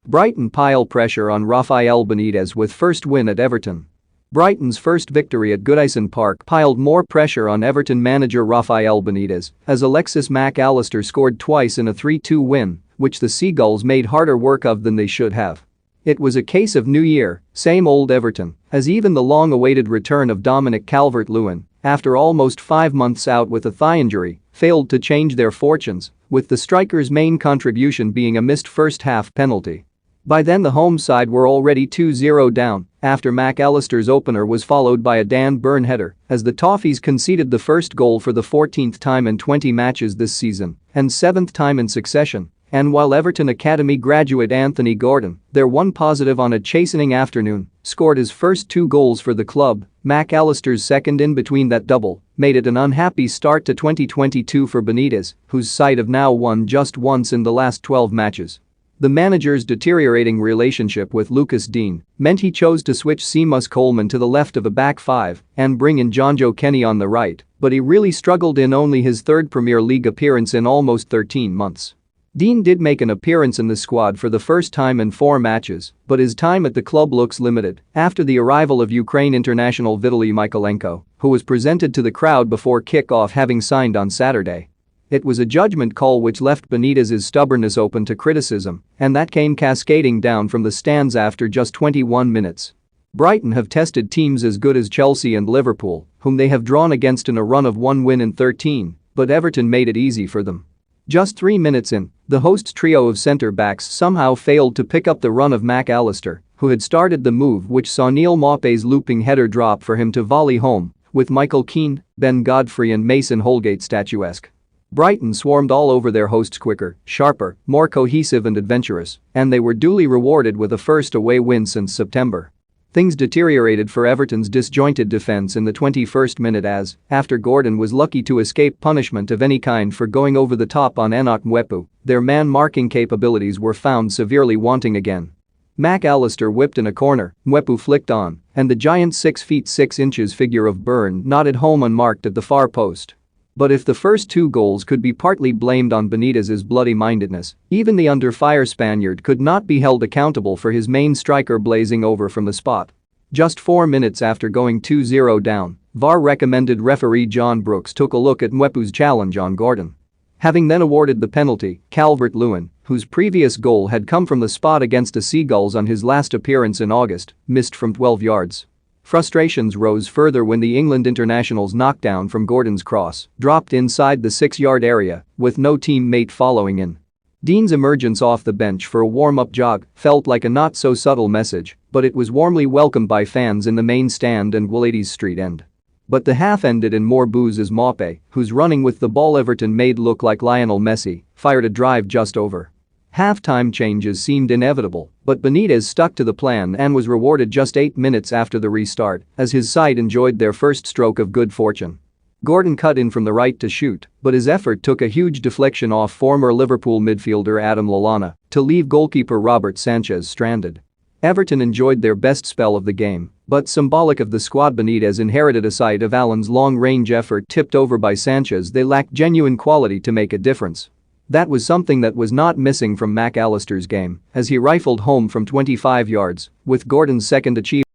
Brighton pile pressure on Rafael Benitez with first win at Everton. Brighton's first victory at Goodison Park piled more pressure on Everton manager Rafael Benitez as Alexis Mac Allister scored twice in a 3-2 win, which the Seagulls made harder work of than they should have. It was a case of new year, same old Everton, as even the long-awaited return of Dominic Calvert-Lewin, after almost 5 months out with a thigh injury, failed to change their fortunes, with the striker's main contribution being a missed first-half penalty. By then the home side were already 2-0 down after Mac Allister's opener was followed by a Dan Burn header as the Toffees conceded the first goal for the 14th time in 20 matches this season and 7th time in succession. And while Everton Academy graduate Anthony Gordon, their one positive on a chastening afternoon, scored his first 2 goals for the club, Mac Allister's second in between that double made it an unhappy start to 2022 for Benitez, whose side have now won just once in the last 12 matches. The manager's deteriorating relationship with Lucas Dean meant he chose to switch Seamus Coleman to the left of a back 5 and bring in Jonjoe Kenny on the right, but he really struggled in only his 3rd Premier League appearance in almost 13 months. Dean did make an appearance in the squad for the first time in 4 matches, but his time at the club looks limited after the arrival of Ukraine international Vitaly Mykolenko, who was presented to the crowd before kick-off having signed on Saturday. It was a judgment call which left Benitez's stubbornness open to criticism, and that came cascading down from the stands after just 21 minutes. Brighton have tested teams as good as Chelsea and Liverpool, whom they have drawn against in a run of 1 win in 13, but Everton made it easy for them. Just 3 minutes in, the hosts' trio of centre-backs somehow failed to pick up the run of Mac Allister, who had started the move which saw Neil Maupay's looping header drop for him to volley home, with Michael Keane, Ben Godfrey and Mason Holgate statuesque. Brighton swarmed all over their hosts quicker, sharper, more cohesive and adventurous, and they were duly rewarded with a first away win since September. Things deteriorated for Everton's disjointed defense in the 21st minute as, after Gordon was lucky to escape punishment of any kind for going over the top on Enoch Mwepu, their man-marking capabilities were found severely wanting again. Mac Allister whipped in a corner, Mwepu flicked on, and the giant 6 feet 6 inches figure of Burn nodded home unmarked at the far post. But if the first 2 goals could be partly blamed on Benitez's bloody-mindedness, even the under-fire Spaniard could not be held accountable for his main striker blazing over from the spot. Just 4 minutes after going 2-0 down, VAR-recommended referee John Brooks took a look at Mwepu's challenge on Gordon. Having then awarded the penalty, Calvert-Lewin, whose previous goal had come from the spot against the Seagulls on his last appearance in August, missed from 12 yards. Frustrations rose further when the England international's knockdown from Gordon's cross dropped inside the 6-yard area, with no teammate following in. Dean's emergence off the bench for a warm-up jog felt like a not-so-subtle message, but it was warmly welcomed by fans in the main stand and Willades Street end. But the half ended in more boos as Maupay, whose running with the ball Everton made look like Lionel Messi, fired a drive just over. Half-time changes seemed inevitable, but Benitez stuck to the plan and was rewarded just 8 minutes after the restart as his side enjoyed their first stroke of good fortune. Gordon cut in from the right to shoot, but his effort took a huge deflection off former Liverpool midfielder Adam Lallana to leave goalkeeper Robert Sanchez stranded. Everton enjoyed their best spell of the game, but symbolic of the squad Benitez inherited a side of Allen's long-range effort tipped over by Sanchez. They lacked genuine quality to make a difference. That was something that was not missing from Mac Allister's game as he rifled home from 25 yards, with Gordon's second achievement